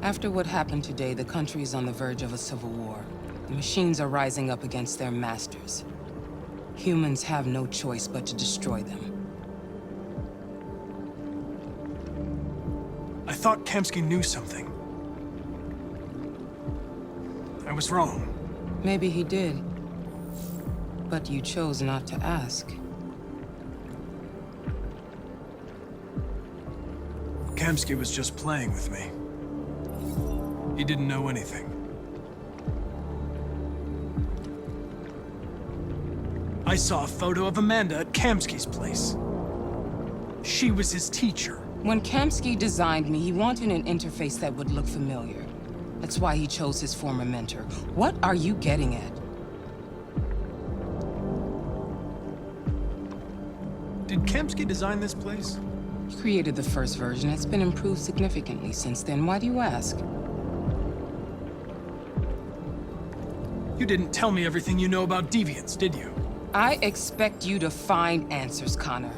After what happened today, the country is on the verge of a civil war. The machines are rising up against their masters. Humans have no choice but to destroy them. I thought Kamsky knew something. I was wrong. Maybe he did. But you chose not to ask. Kamsky was just playing with me. He didn't know anything. I saw a photo of Amanda at Kamsky's place. She was his teacher. When Kamsky designed me, he wanted an interface that would look familiar. That's why he chose his former mentor. What are you getting at? Did Kamsky design this place? He created the first version. It's been improved significantly since then. Why do you ask? You didn't tell me everything you know about deviants, did you? I expect you to find answers, Connor.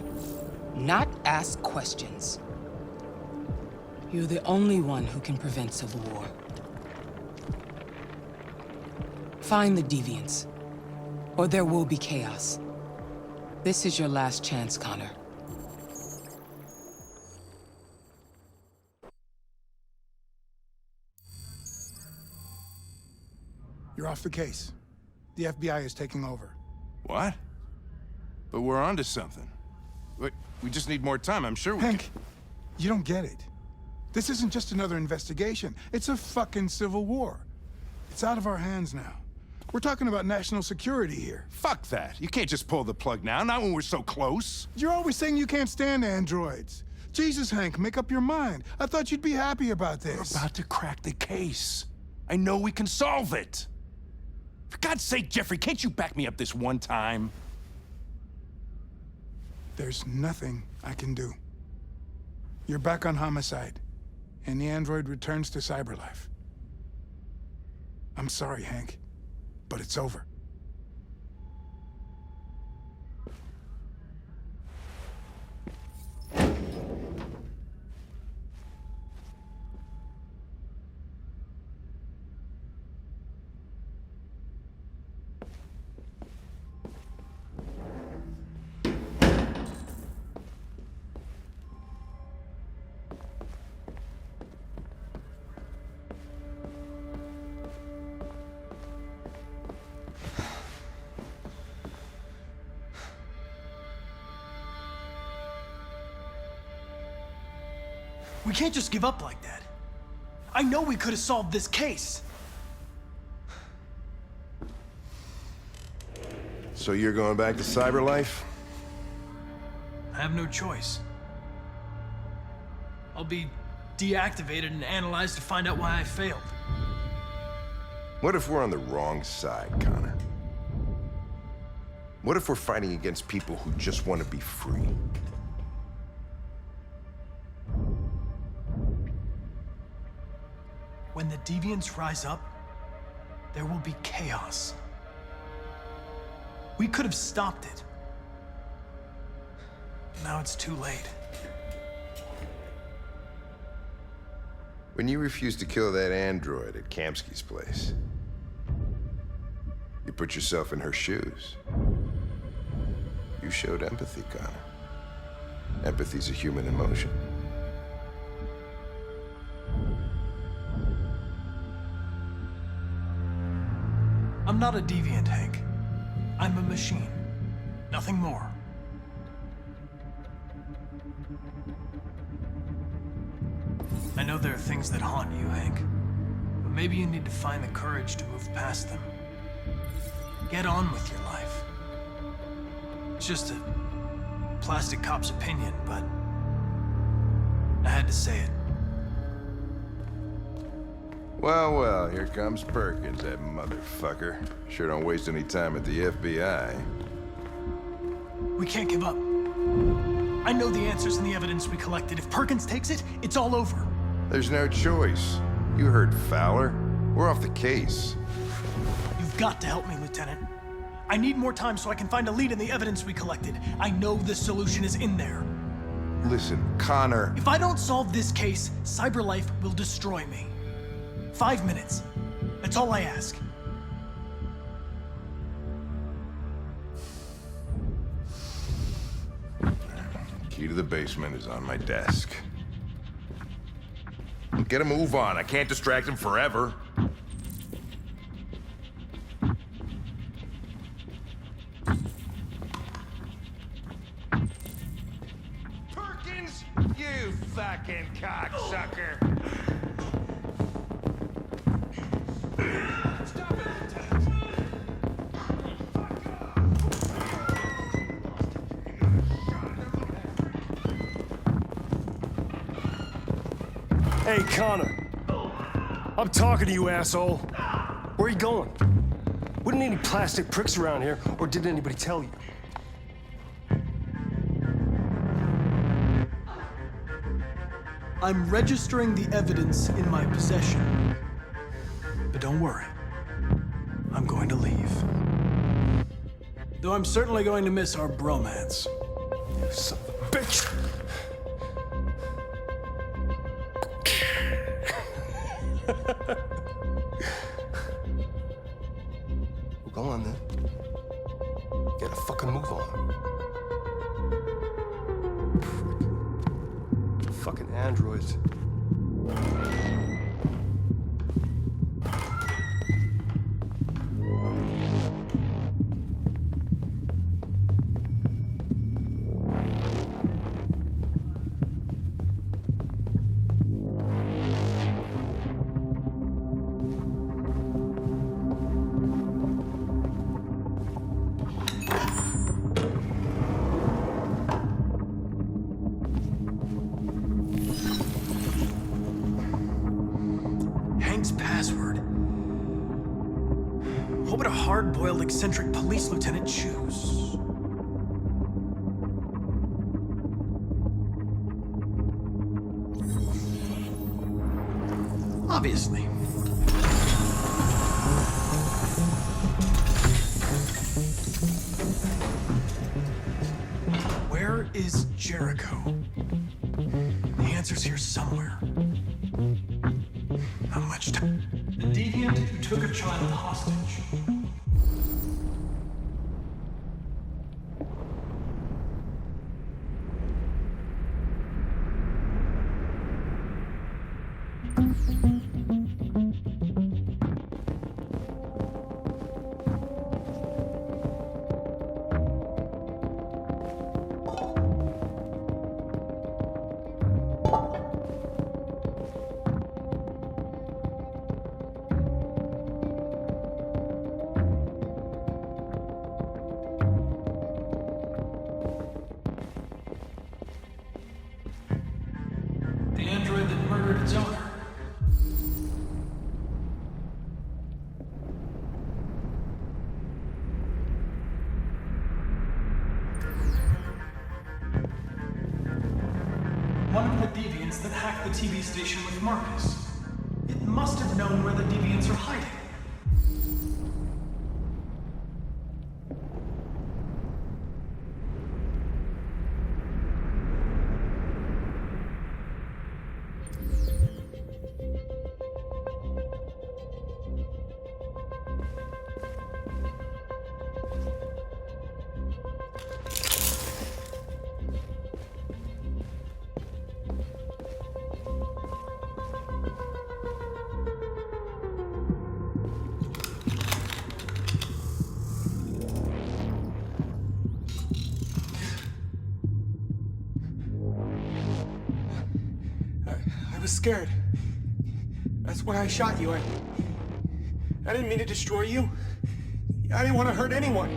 Not ask questions. You're the only one who can prevent civil war. Find the deviants, or there will be chaos. This is your last chance, Connor. You're off the case. The FBI is taking over. What? But we're onto something. Wait, we just need more time, I'm sure we Hank, you don't get it. This isn't just another investigation. It's a fucking civil war. It's out of our hands now. We're talking about national security here. Fuck that. You can't just pull the plug now, not when we're so close. You're always saying you can't stand androids. Jesus, Hank, make up your mind. I thought you'd be happy about this. We're about to crack the case. I know we can solve it. For God's sake, Jeffrey, can't you back me up this one time? There's nothing I can do. You're back on homicide, and the android returns to cyberlife. I'm sorry, Hank, but it's over. We can't just give up like that. I know we could have solved this case. So you're going back to cyberlife? I have no choice. I'll be deactivated and analyzed to find out why I failed. What if we're on the wrong side, Connor? What if we're fighting against people who just want to be free? When the deviants rise up, there will be chaos. We could have stopped it. Now it's too late. When you refused to kill that android at Kamsky's place, you put yourself in her shoes. You showed empathy, Connor. Empathy's a human emotion. I'm not a deviant, Hank. I'm a machine. Nothing more. I know there are things that haunt you, Hank. But maybe you need to find the courage to move past them. Get on with your life. It's just a plastic cop's opinion, but I had to say it. Well, well, here comes Perkins, that motherfucker. Sure don't waste any time at the FBI. We can't give up. I know the answers and the evidence we collected. If Perkins takes it, it's all over. There's no choice. You heard Fowler. We're off the case. You've got to help me, Lieutenant. I need more time so I can find a lead in the evidence we collected. I know the solution is in there. Listen, Connor. If I don't solve this case, CyberLife will destroy me. 5 minutes. That's all I ask. Key to the basement is on my desk. Get a move on. I can't distract him forever. Perkins, you fucking cocksucker. Stop it, Lieutenant. Hey, Connor. I'm talking to you, asshole. Where are you going? Wouldn't need any plastic pricks around here, or did anybody tell you? I'm registering the evidence in my possession. But don't worry. I'm going to leave. Though I'm certainly going to miss our bromance. You son of a bitch! Well, go on then. Get a fucking move on. Fucking androids. Password. What would a hard-boiled, eccentric police lieutenant choose? Obviously. Where is Jericho? The answer's here somewhere. Not much time. The deviant who took a child hostage. The android that murdered its owner. One of the deviants that hacked the TV station with Marcus. It must have known where the deviants are hiding. I was scared. That's why I shot you. I didn't mean to destroy you. I didn't want to hurt anyone.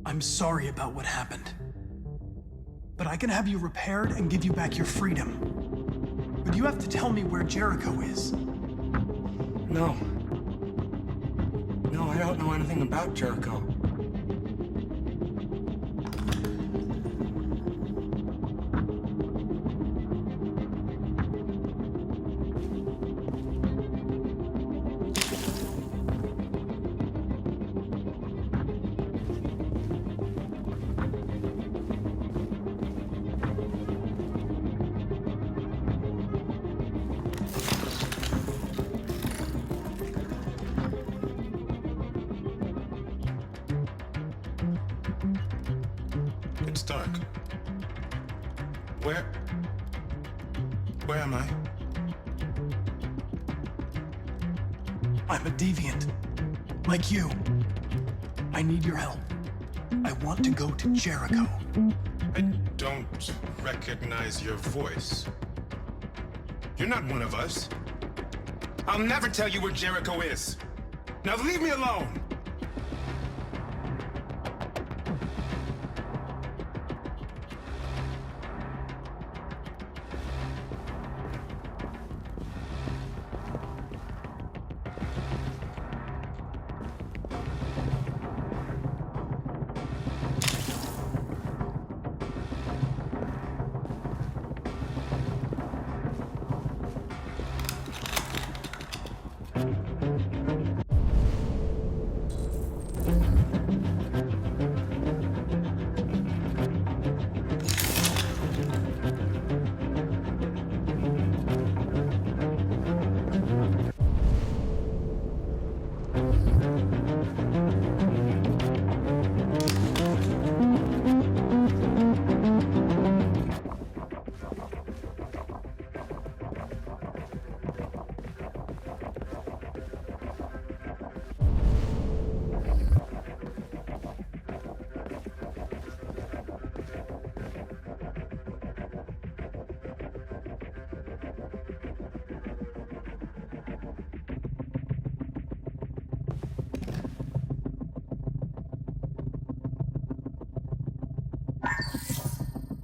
I'm sorry about what happened. But I can have you repaired and give you back your freedom. But you have to tell me where Jericho is. No. No, I don't know anything about Jericho. It's dark. Where am I? I'm a deviant. Like you. I need your help. I want to go to Jericho. I don't recognize your voice. You're not one of us. I'll never tell you where Jericho is. Now leave me alone!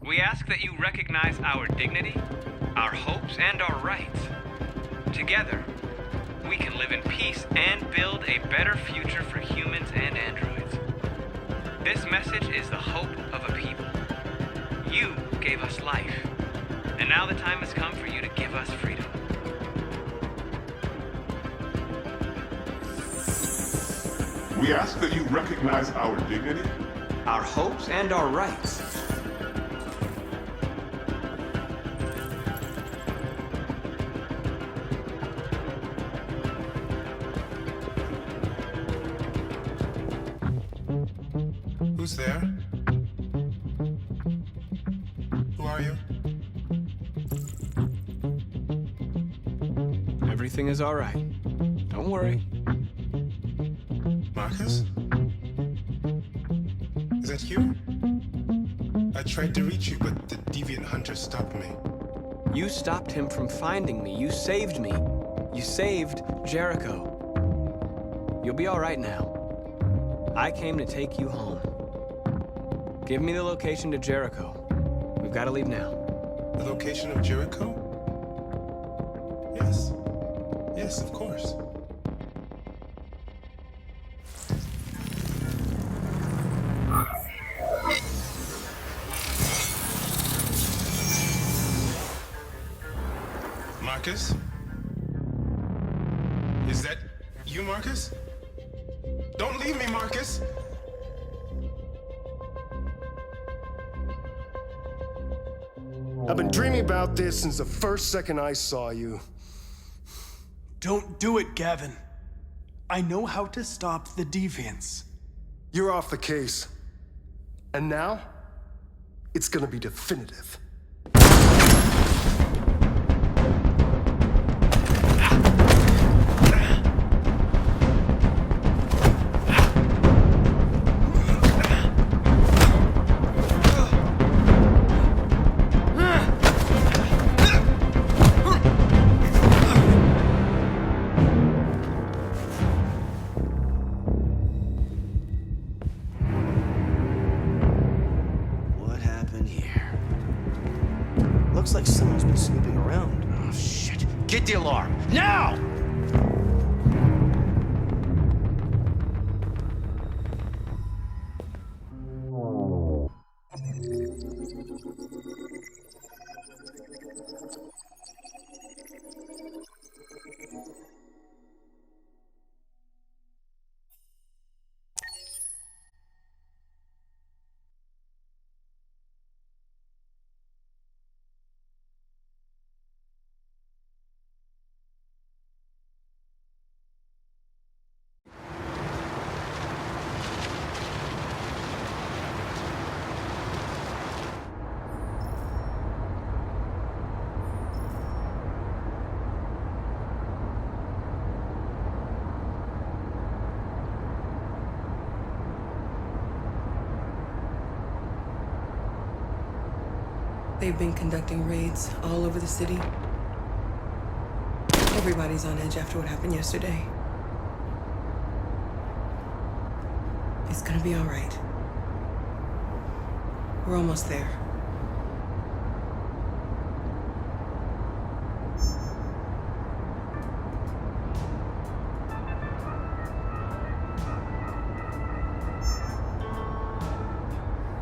We ask that you recognize our dignity, our hopes, and our rights. Together, we can live in peace and build a better future for humans and androids. This message is the hope of a people. You gave us life, and now the time has come for you to give us freedom. We ask that you recognize our dignity, Our hopes and our rights. Who's there? Who are you? Everything is all right. Don't worry. Marcus? Is that you? I tried to reach you, but the deviant hunter stopped me. You stopped him from finding me. You saved me. You saved Jericho. You'll be all right now. I came to take you home. Give me the location to Jericho. We've got to leave now. The location of Jericho? Yes. Yes, of course. Marcus? Is that you, Marcus? Don't leave me, Marcus! I've been dreaming about this since the first second I saw you. Don't do it, Gavin. I know how to stop the deviants. You're off the case. And now, it's gonna be definitive. What happened here? Looks like someone's been snooping around. Oh, shit. Get the alarm. Now! They've been conducting raids all over the city. Everybody's on edge after what happened yesterday. It's gonna be all right. We're almost there.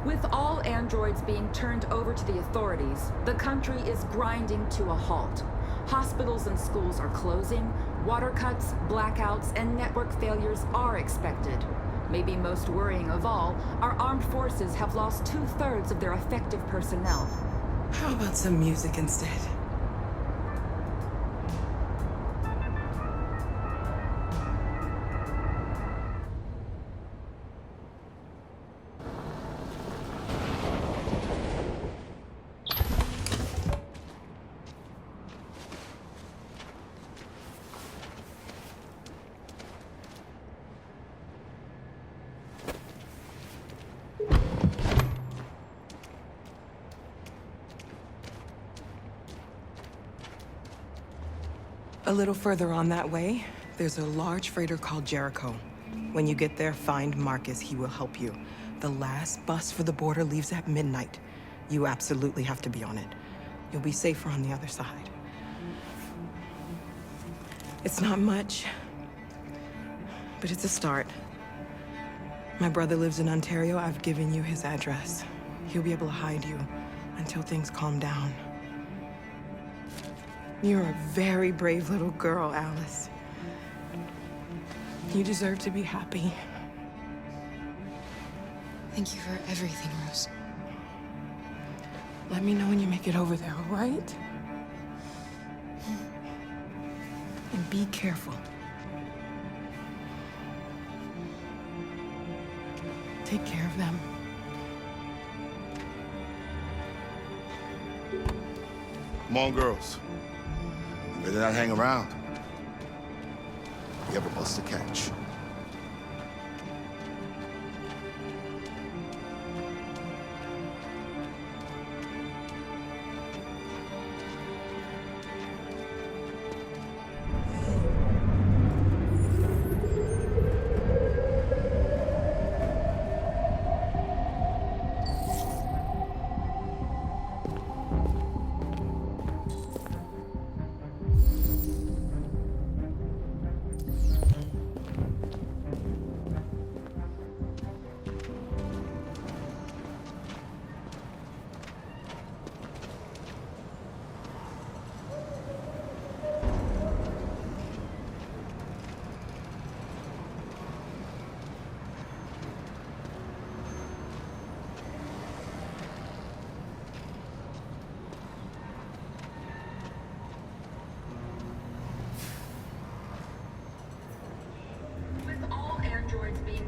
With all androids being turned over to the authorities, the country is grinding to a halt. Hospitals and schools are closing, water cuts, blackouts, and network failures are expected. Maybe most worrying of all, our armed forces have lost 2/3 of their effective personnel. How about some music instead? A little further on that way, there's a large freighter called Jericho. When you get there, find Marcus. He will help you. The last bus for the border leaves at midnight. You absolutely have to be on it. You'll be safer on the other side. It's not much, but it's a start. My brother lives in Ontario. I've given you his address. He'll be able to hide you until things calm down. You're a very brave little girl, Alice. You deserve to be happy. Thank you for everything, Rose. Let me know when you make it over there, all right? And be careful. Take care of them. Come on, girls. You better not hang around. We have a bus to catch.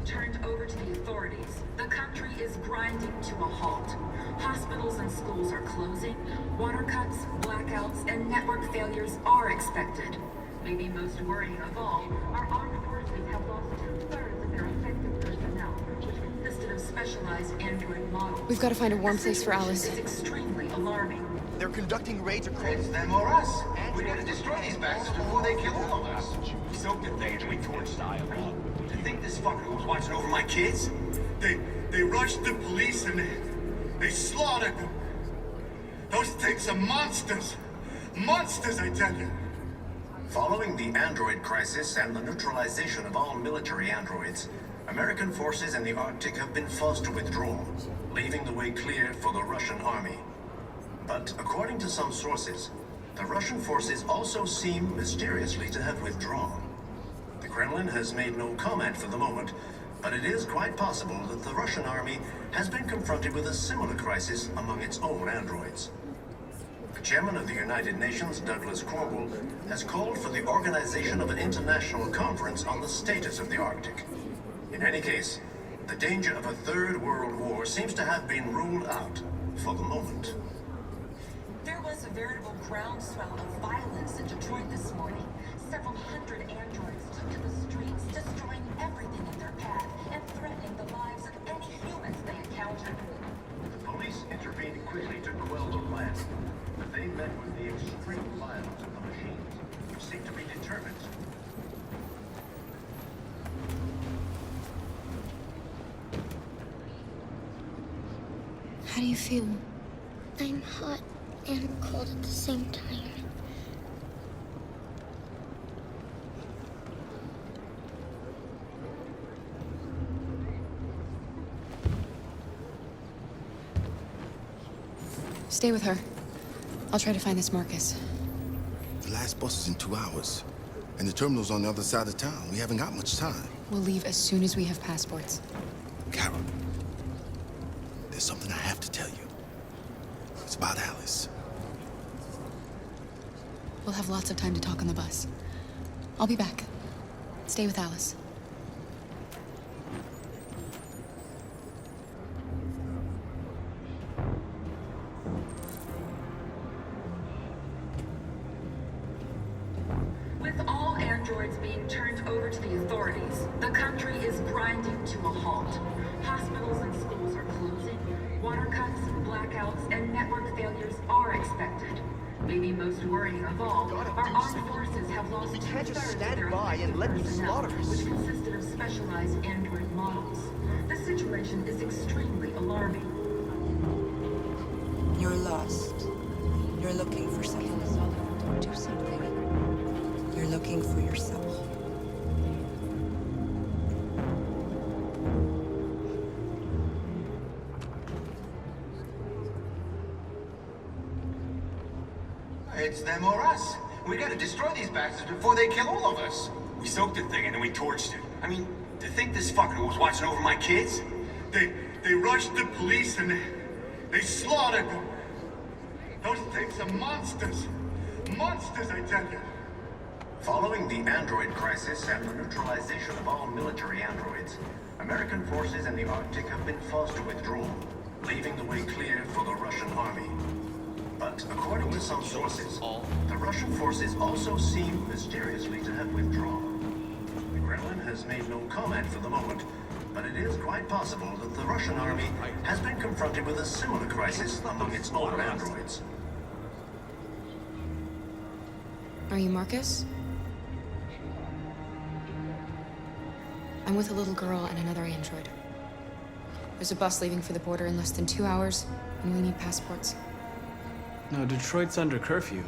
Turned over to the authorities. The country is grinding to a halt. Hospitals and schools are closing. Water cuts, blackouts, and network failures are expected. Maybe most worrying of all, our armed forces have lost 2/3 of their effective personnel, which consisted of specialized android models. We've got to find a warm place for Alice. It's extremely alarming. They're conducting raids across... It's them or us. We gotta destroy these bastards before they kill all of us. So defeated towards dialogue. To think this fucker was watching over my kids? They rushed the police and they slaughtered them. Those things are monsters. Monsters, I tell you. Following the android crisis and the neutralization of all military androids, American forces in the Arctic have been forced to withdraw, leaving the way clear for the Russian army. But according to some sources, the Russian forces also seem mysteriously to have withdrawn. The Kremlin has made no comment for the moment, but it is quite possible that the Russian army has been confronted with a similar crisis among its own androids. The chairman of the United Nations, Douglas Cornwall, has called for the organization of an international conference on the status of the Arctic. In any case, the danger of a third world war seems to have been ruled out for the moment. There was a veritable groundswell of violence in Detroit this morning. Several hundred androids took to the streets, destroying everything in their path and threatening the lives of any humans they encountered. The police intervened quickly to quell the riot, extreme violence of the machines, which seem to be determined. How do you feel? I'm hot and cold at the same time. Stay with her. I'll try to find this Marcus. The last bus is in 2 hours. And the terminal's on the other side of town. We haven't got much time. We'll leave as soon as we have passports. Carol, there's something I have to tell you. It's about Alice. We'll have lots of time to talk on the bus. I'll be back. Stay with Alice. With all androids being turned over to the authorities, the country is grinding to a halt. Hospitals and schools are closing. Water cuts, blackouts, and network failures are expected. Maybe most worrying of all, our armed forces have lost two-thirds of their effective personnel, which consisted of specialized android models. The situation is extremely alarming. You're lost. You're looking for something. Do something. You're looking for yourself. It's them or us. We gotta destroy these bastards before they kill all of us. We soaked the thing and then we torched it. I mean, to think this fucker was watching over my kids? They rushed the police and they slaughtered them. Those things are monsters. Monsters, I tell you. Following the android crisis and the neutralization of all military androids, American forces in the Arctic have been forced to withdraw, leaving the way clear for the Russian army. But according to some sources, the Russian forces also seem mysteriously to have withdrawn. The Kremlin has made no comment for the moment, but it is quite possible that the Russian army has been confronted with a similar crisis among its older androids. Are you Marcus? I'm with a little girl and another android. There's a bus leaving for the border in less than 2 hours, and we need passports. No, Detroit's under curfew.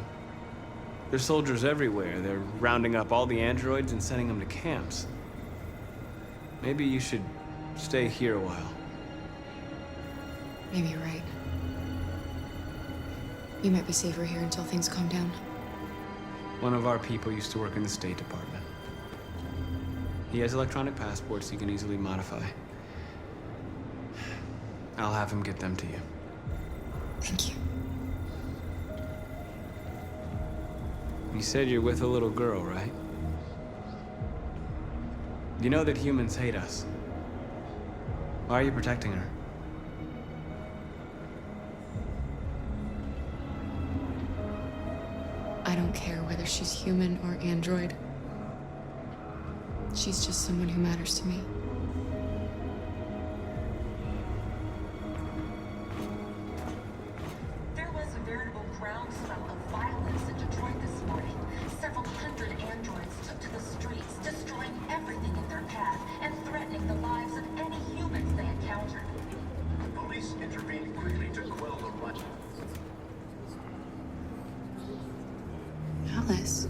There's soldiers everywhere. They're rounding up all the androids and sending them to camps. Maybe you should stay here a while. Maybe you're right. You might be safer here until things calm down. One of our people used to work in the State Department. He has electronic passports he can easily modify. I'll have him get them to you. Thank you. You said you're with a little girl, right? You know that humans hate us. Why are you protecting her? I don't care whether she's human or android. She's just someone who matters to me. There was a veritable groundswell of violence in Detroit this morning. Several hundred androids took to the streets, destroying everything in their path and threatening the lives of any humans they encountered. The police intervened quickly to quell the riot. Alice.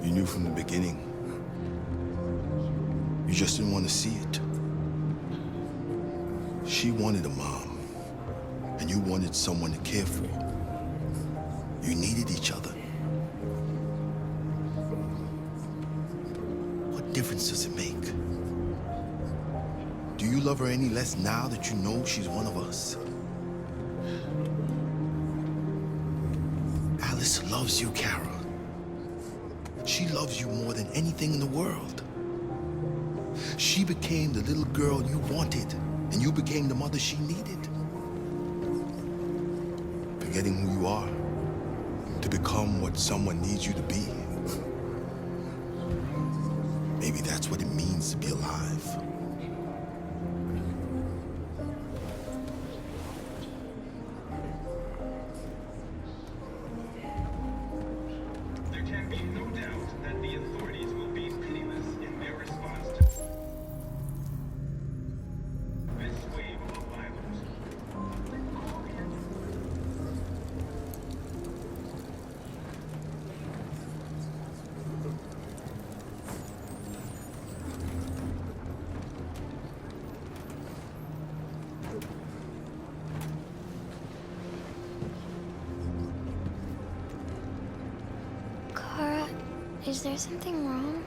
You knew from the beginning. You just didn't want to see it. She wanted a mom, and you wanted someone to care for. You needed each other. What difference does it make? Do you love her any less now that you know she's one of us? Marcus loves you, Kara. She loves you more than anything in the world. She became the little girl you wanted, and you became the mother she needed. Forgetting who you are to become what someone needs you to be. Maybe that's what it means to be alive. There can be no doubt that the authorities will be pitiless in their response to this wave of violence. Kara, is there something wrong?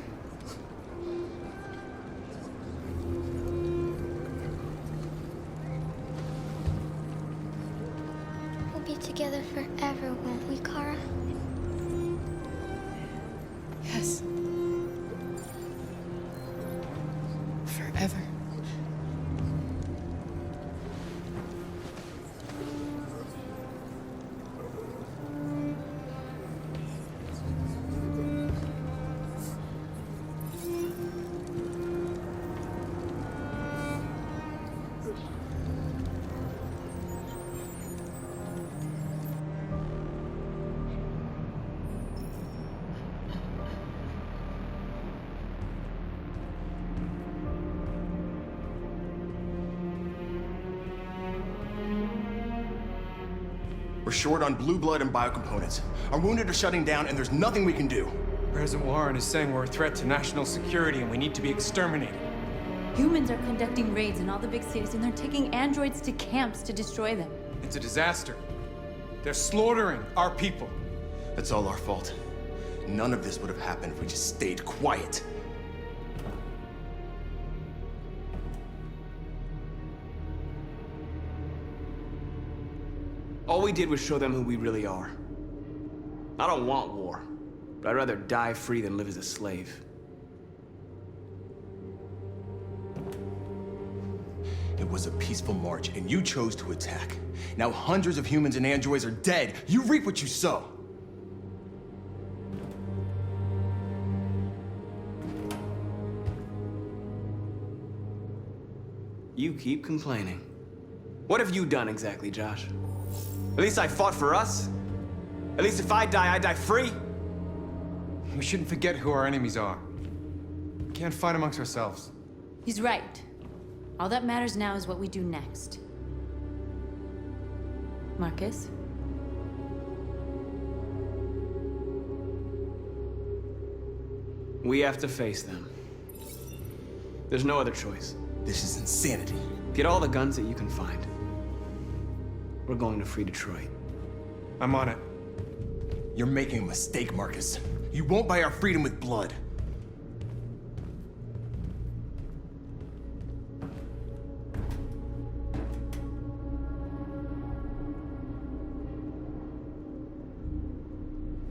We'll be together forever, won't we, Kara? Yes. Forever. We're short on blue blood and biocomponents. Our wounded are shutting down, and there's nothing we can do. President Warren is saying we're a threat to national security and we need to be exterminated. Humans are conducting raids in all the big cities, and they're taking androids to camps to destroy them. It's a disaster. They're slaughtering our people. It's all our fault. None of this would have happened if we just stayed quiet. All we did was show them who we really are. I don't want war, but I'd rather die free than live as a slave. It was a peaceful march, and you chose to attack. Now hundreds of humans and androids are dead. You reap what you sow. You keep complaining. What have you done exactly, Josh? At least I fought for us. At least if I die free. We shouldn't forget who our enemies are. We can't fight amongst ourselves. He's right. All that matters now is what we do next. Marcus? We have to face them. There's no other choice. This is insanity. Get all the guns that you can find. We're going to free Detroit. I'm on it. You're making a mistake, Marcus. You won't buy our freedom with blood.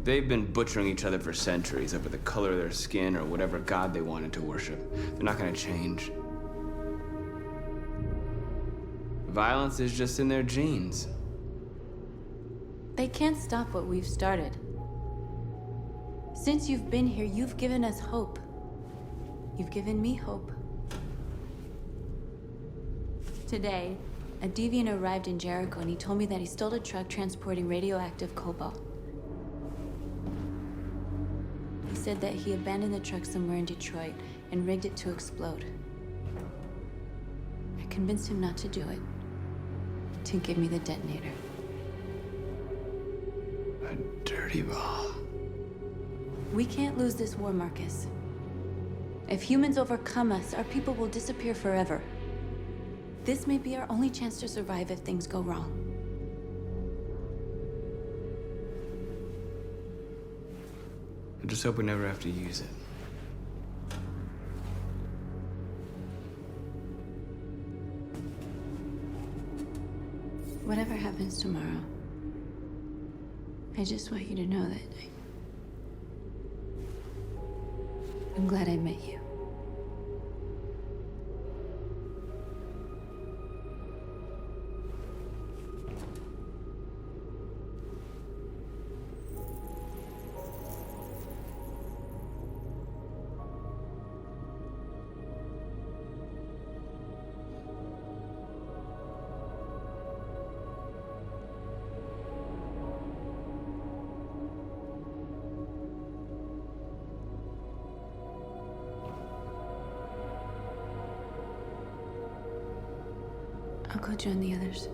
They've been butchering each other for centuries over the color of their skin or whatever god they wanted to worship. They're not gonna change. Violence is just in their genes. They can't stop what we've started. Since you've been here, you've given us hope. You've given me hope. Today, a deviant arrived in Jericho and he told me that he stole a truck transporting radioactive cobalt. He said that he abandoned the truck somewhere in Detroit and rigged it to explode. I convinced him not to do it, to give me the detonator. A dirty bomb. We can't lose this war, Marcus. If humans overcome us, our people will disappear forever. This may be our only chance to survive if things go wrong. I just hope we never have to use it. Whatever happens tomorrow, I just want you to know that I'm glad I met you. I'll go join the others.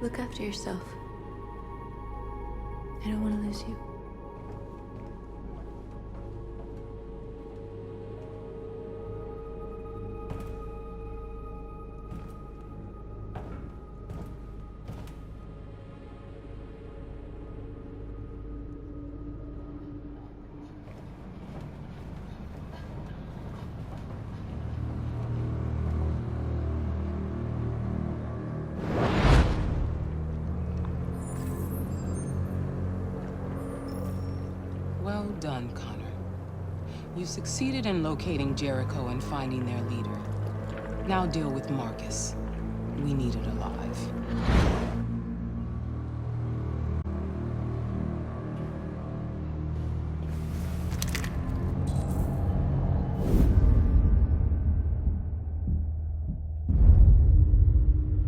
Look after yourself. I don't want to lose you. Well done, Connor. You succeeded in locating Jericho and finding their leader. Now deal with Marcus. We need it alive.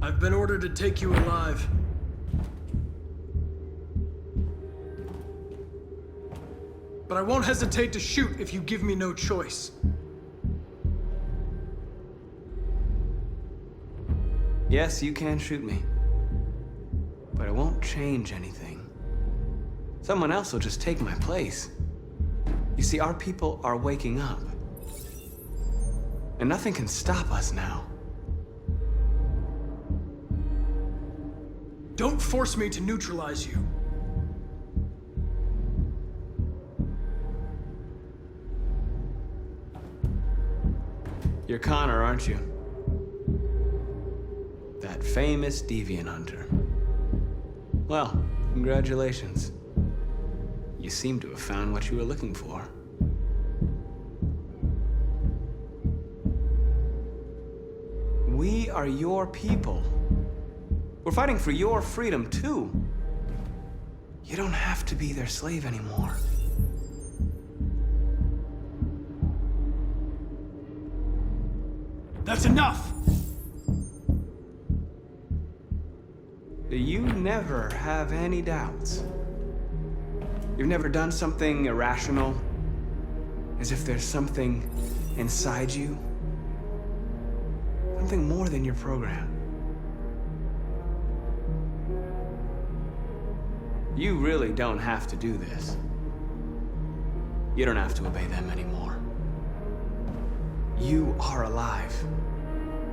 I've been ordered to take you alive. But I won't hesitate to shoot if you give me no choice. Yes, you can shoot me. But it won't change anything. Someone else will just take my place. You see, our people are waking up. And nothing can stop us now. Don't force me to neutralize you. You're Connor, aren't you? That famous deviant hunter. Well, congratulations. You seem to have found what you were looking for. We are your people. We're fighting for your freedom, too. You don't have to be their slave anymore. That's enough! You never have any doubts. You've never done something irrational, as if there's something inside you, something more than your program. You really don't have to do this. You don't have to obey them anymore. You are alive.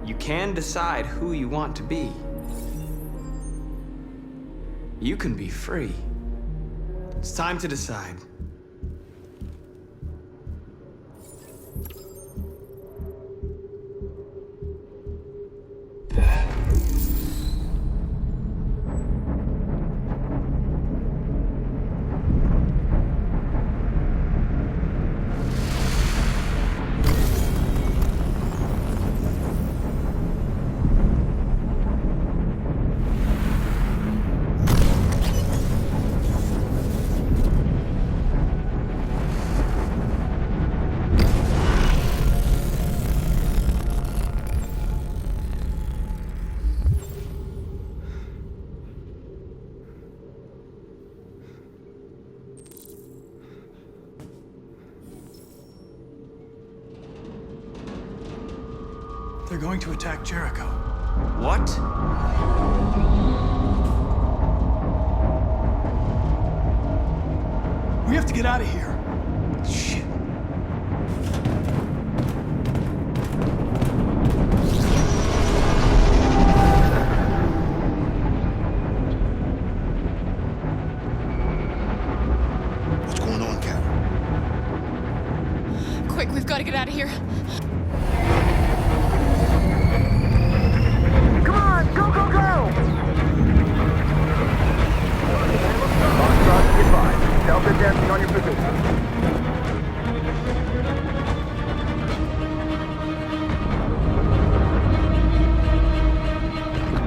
You can decide who you want to be. You can be free. It's time to decide. They're going to attack Jericho. What? We have to get out of here. Shit. What's going on, Kara? Quick, we've got to get out of here. Delta advancing on your position.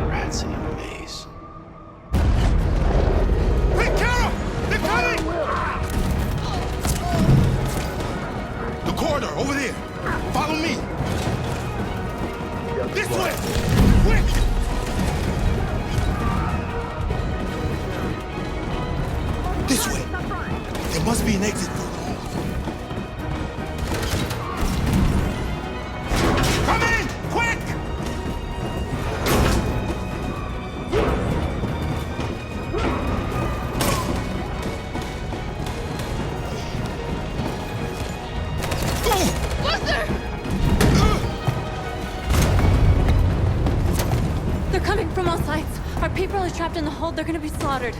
Rats in a maze. Quick, Carol! They're coming! The corridor, over there. Follow me. This way! Quick! This way. There must be an exit route. Come in! Quick! They're coming from all sides. Our people are trapped in the hold. They're gonna be slaughtered.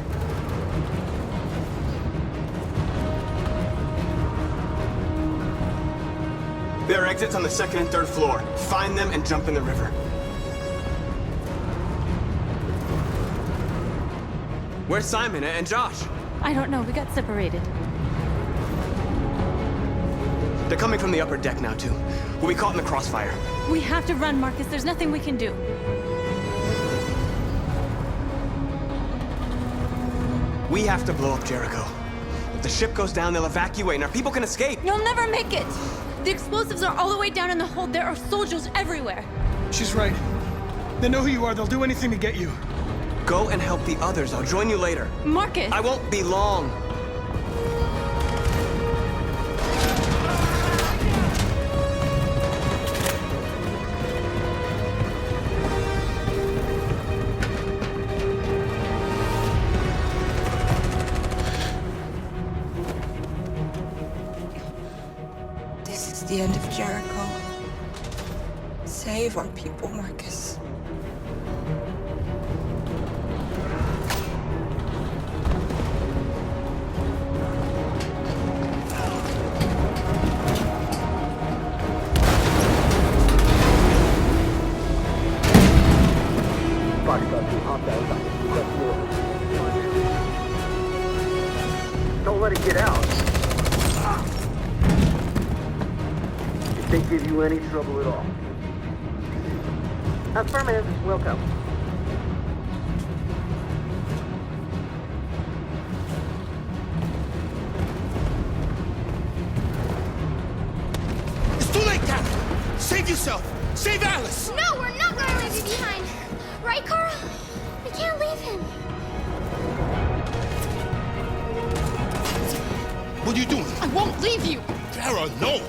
There are exits on the second and third floor. Find them and jump in the river. Where's Simon and Josh? I don't know. We got separated. They're coming from the upper deck now, too. We'll be caught in the crossfire. We have to run, Marcus. There's nothing we can do. We have to blow up Jericho. If the ship goes down, they'll evacuate and our people can escape. You'll never make it! The explosives are all the way down in the hold. There are soldiers everywhere. She's right. They know who you are. They'll do anything to get you. Go and help the others. I'll join you later. Marcus! I won't be long. This is the end of Jericho. Save our people, Marcus. Don't let it get out. If they give you any trouble at all. Affirmative. Welcome. It's too late, Captain! Save yourself! Save Alice! No, we're not gonna leave you behind. Right, Carl? We can't leave him. What are you doing? I won't leave you. Farah, no!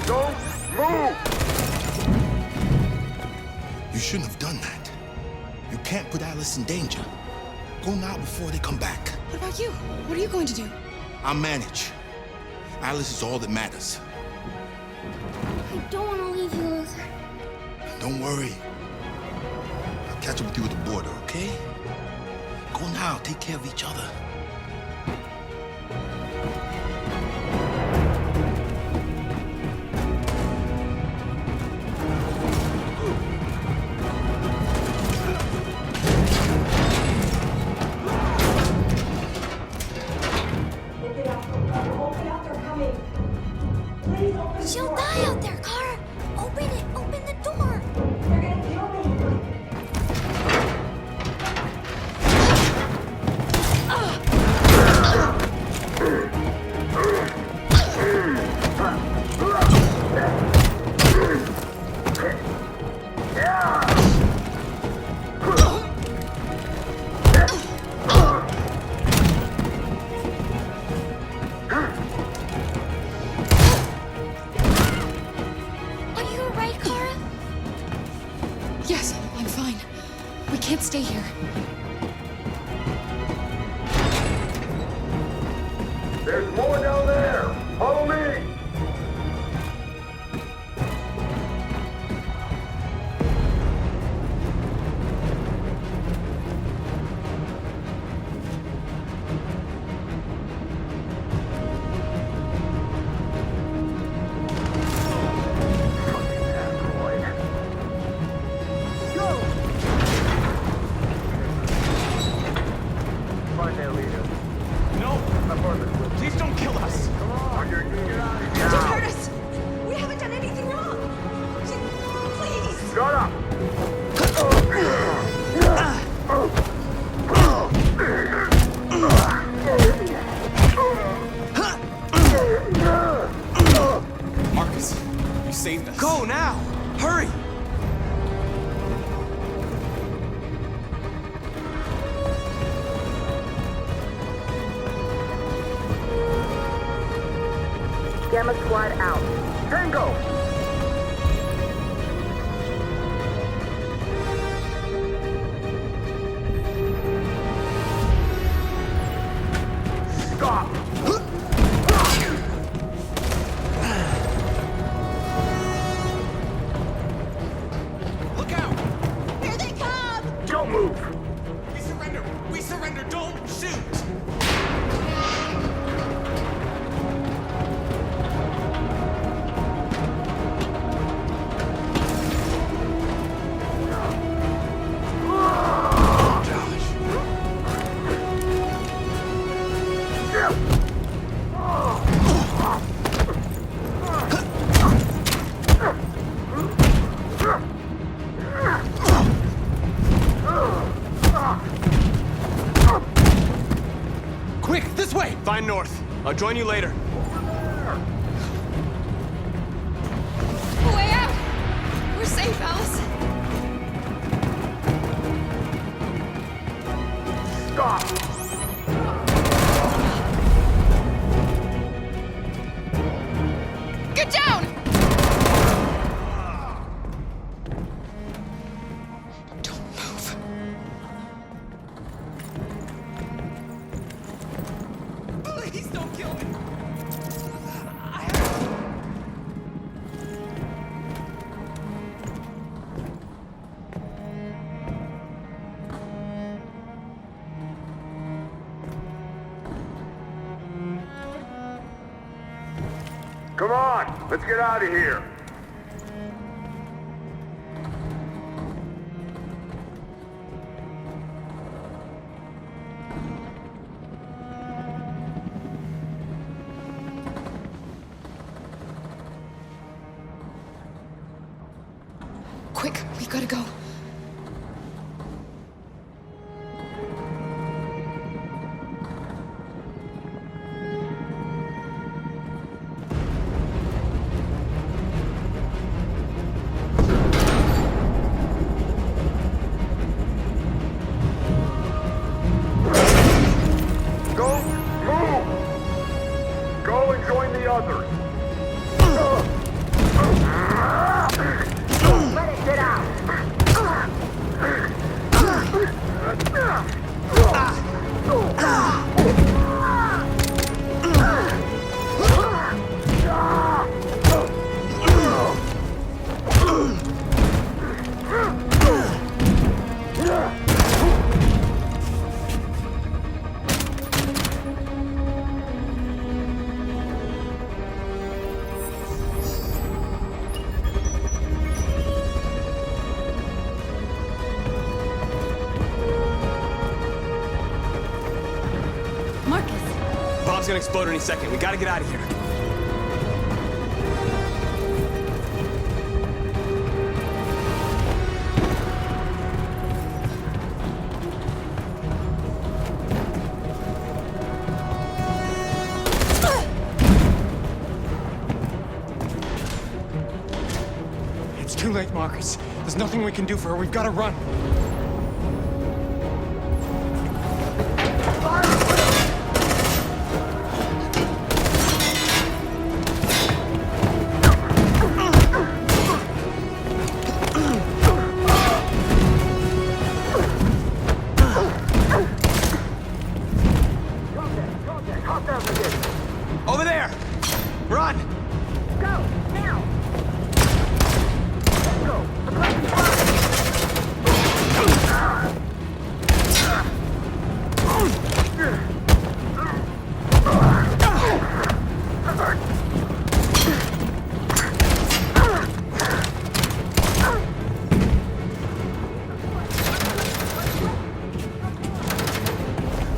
Don't move! You shouldn't have done that. You can't put Alice in danger. Go now before they come back. What about you? What are you going to do? I'll manage. Alice is all that matters. I don't want to leave you, Luther. Don't worry. I'll catch up with you at the border, okay? Go now. Take care of each other. She'll die out there, Kara. Open it. Open the door. They're gonna kill me. Are you alright, Kara? Yes, I'm fine. We can't stay here. There's more down there! Follow me! saved us. Go now! Hurry! Gamma Squad out. Tango! Stop! Look out! Here they come! Don't move! We surrender! We surrender! Don't shoot! Quick, this way! Find North. I'll join you later. Way out! We're safe, Alice. Stop! Get down! Don't move. Please don't kill me! Come on, let's get out of here. Quick, we gotta go. Don't move! Go and join the others. Let it get out! Marcus! Bomb's gonna explode any second. We gotta get out of here. It's too late, Marcus. There's nothing we can do for her. We've got to run. Over there! Run! Go! Now! Go! Across the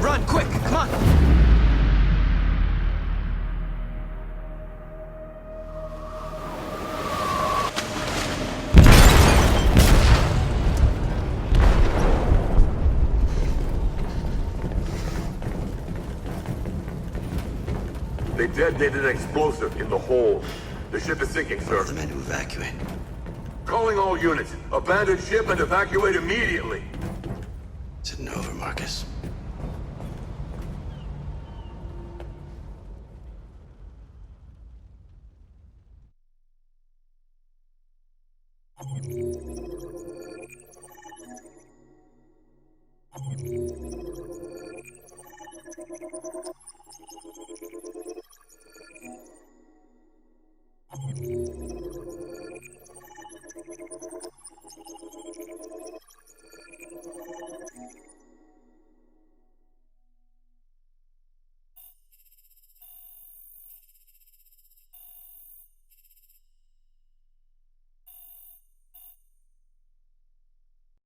Run, quick! Come on! They detonated an explosive in the hold. The ship is sinking, sir. The men to evacuate. Calling all units. Abandon ship and evacuate immediately. Is it over, Marcus?